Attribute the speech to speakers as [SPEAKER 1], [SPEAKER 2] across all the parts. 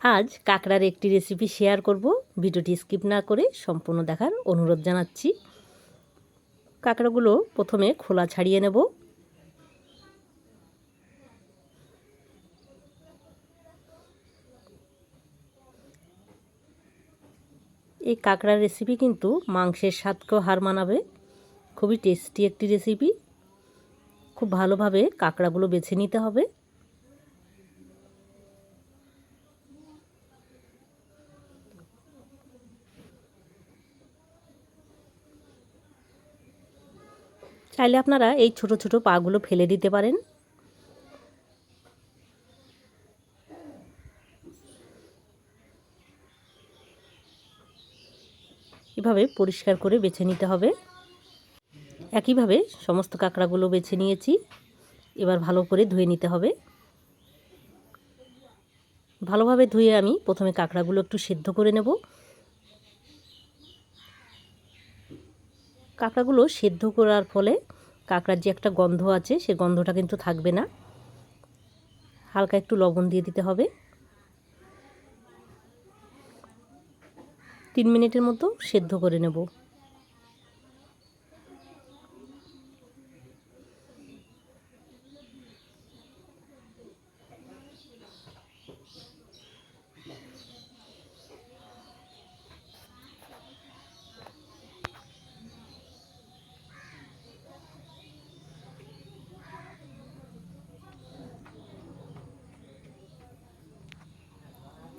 [SPEAKER 1] আজ কাঁকড়ার একটি রেসিপি শেয়ার করব। ভিডিওটি স্কিপ না করে সম্পূর্ণ দেখার অনুরোধ জানাচ্ছি। কাঁকড়াগুলো প্রথমে খোলা ছাড়িয়ে নেব। এই কাঁকড়ার রেসিপি কিন্তু মাংসের স্বাদকেও হার মানাবে। খুবই টেস্টি একটি রেসিপি। খুব ভালোভাবে কাঁকড়াগুলো বেছে নিতে হবে। চাইলে আপনারা এই ছোট ছোট পাগুলো ফেলে দিতে পারেন। এভাবে পরিষ্কার করে বেছে নিতে হবে। একইভাবে সমস্ত কাঁকড়াগুলো বেছে নিয়েছি। এবার ভালো করে ধুয়ে নিতে হবে। ভালোভাবে ধুয়ে আমি প্রথমে কাঁকড়াগুলো একটু সেদ্ধ করে নেব। কাঁকড়াগুলো সেদ্ধ করার ফলে কাঁকড়ার যে একটা গন্ধ আছে সে গন্ধটা কিন্তু থাকবে না। হালকা একটু লবণ দিয়ে দিতে হবে। 3 মিনিটের মতো সেদ্ধ করে নেব।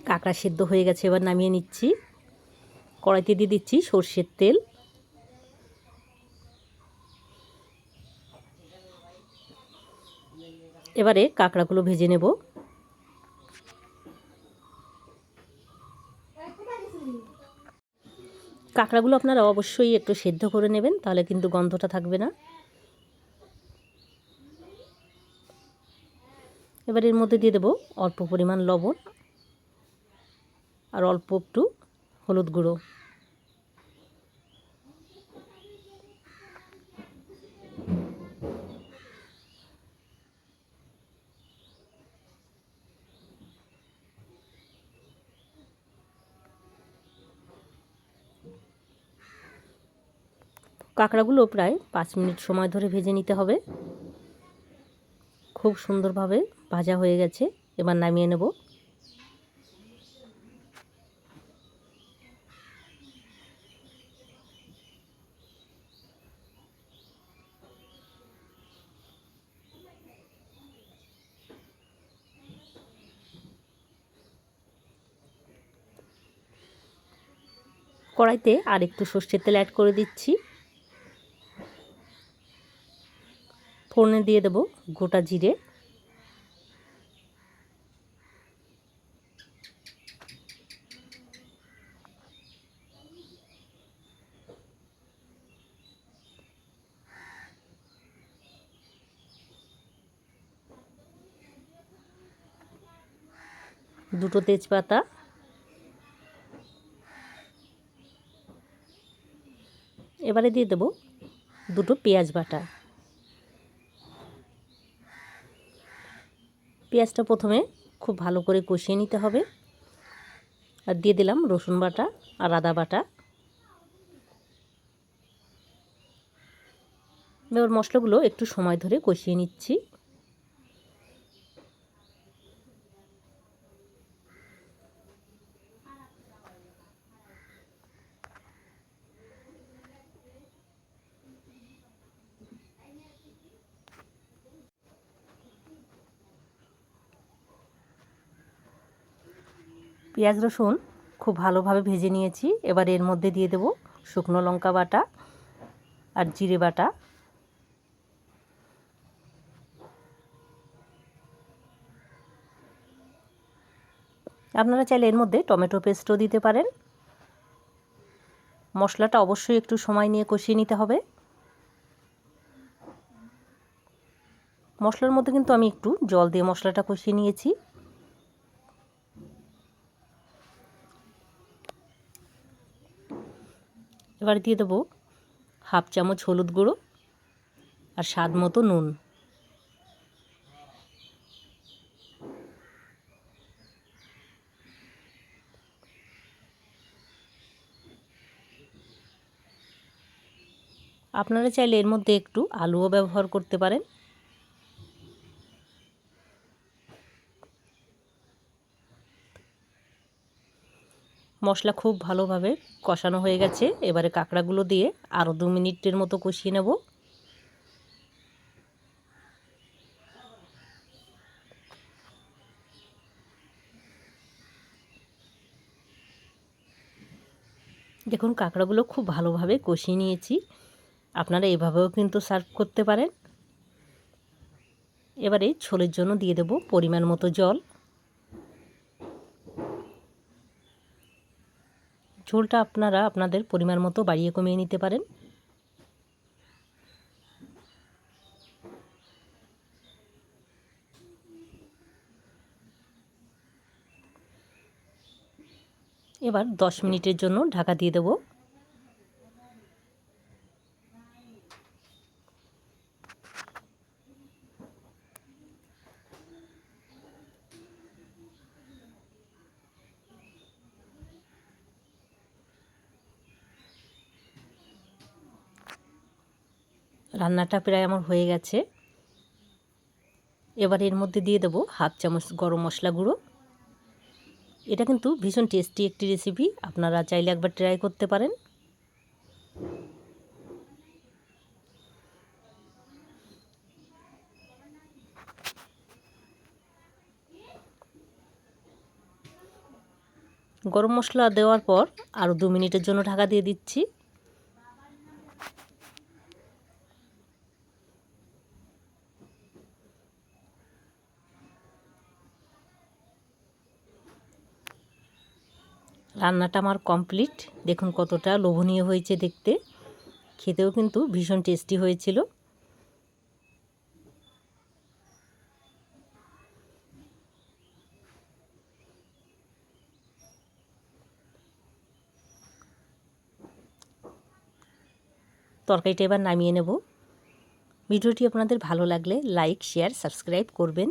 [SPEAKER 1] কাঁকড়া সেদ্ধ হয়ে গেছে, এবার নামিয়ে নিচ্ছি। কড়াইতে দিয়ে দিচ্ছি সর্ষের তেল। এবারে কাঁকড়াগুলো ভেজে নেব। কাঁকড়াগুলো আপনারা অবশ্যই একটু সেদ্ধ করে নেবেন, তাহলে কিন্তু গন্ধটা থাকবে না। এবার এর মধ্যে দিয়ে দেব অল্প পরিমাণ লবণ আর অল্প একটু হলুদ গুঁড়ো। কাঁকড়াগুলো প্রায় 5 মিনিট সময় ধরে ভেজে নিতে হবে। খুব সুন্দরভাবে ভাজা হয়ে গেছে, এবার নামিয়ে নেব। কড়াইতে আর একটু সর্ষের তেল অ্যাড করে দিচ্ছি। ফোড়নে দিয়ে দেব গোটা জিরে, দুটো তেজপাতা, এবারে দিয়ে দেব দুটো পেঁয়াজ বাটা। পেঁয়াজটা প্রথমে খুব ভালো করে কষিয়ে নিতে হবে। আর দিয়ে দিলাম রসুন বাটা আর আদা বাটা। এবার মশলাগুলো একটু সময় ধরে কষিয়ে নিচ্ছি। পেঁয়াজ রসুন খুব ভালোভাবে ভেজে নিয়েছি। এবার এর মধ্যে দিয়ে দেব শুকনো লঙ্কা বাটা আর জিরে বাটা। আপনারা চাইলে এর মধ্যে টমেটো পেস্টও দিতে পারেন। মশলাটা অবশ্যই একটু সময় নিয়ে কষিয়ে নিতে হবে। মশলার মধ্যে কিন্তু আমি একটু জল দিয়ে মশলাটা কষিয়ে নিয়েছি। এবার দিয়ে দেবো হাফ চামচ হলুদ গুঁড়ো আর স্বাদ মতো নুন। আপনারা চাইলে এর মধ্যে একটু আলুও ব্যবহার করতে পারেন। মশলা খুব ভালোভাবে কষানো হয়ে গেছে। এবারে কাঁকড়াগুলো দিয়ে আরও 2 মিনিটের মতো কষিয়ে নেব। দেখুন কাঁকড়াগুলো খুব ভালোভাবে কষিয়ে নিয়েছি। আপনারা এভাবেও কিন্তু সার্ভ করতে পারেন। এবারে ঝোলের জন্য দিয়ে দেব পরিমাণ মতো জল। ঝোলটা আপনারা আপনাদের পরিমাণ মতো বাড়িয়ে কমিয়ে নিতে পারেন। এবার 10 মিনিটের জন্য ঢাকা দিয়ে দেব। রান্নাটা প্রায় আমার হয়ে গেছে। এবার এর মধ্যে দিয়ে দেব হাফ চামচ গরম মশলা গুঁড়ো। এটা কিন্তু ভীষণ টেস্টি একটি রেসিপি, আপনারা চাইলে একবার ট্রাই করতে পারেন। গরম মশলা দেওয়ার পর আরও 2 মিনিটের জন্য ঢাকা দিয়ে দিচ্ছি। রান্নাটা আমার কমপ্লিট। দেখুন কতটা লোভনীয় হয়েছে দেখতে, খেতেও কিন্তু ভীষণ টেস্টি হয়েছিল। তরকারিটা এবার নামিয়ে নেব। ভিডিওটি আপনাদের ভালো লাগলে লাইক, শেয়ার, সাবস্ক্রাইব করবেন।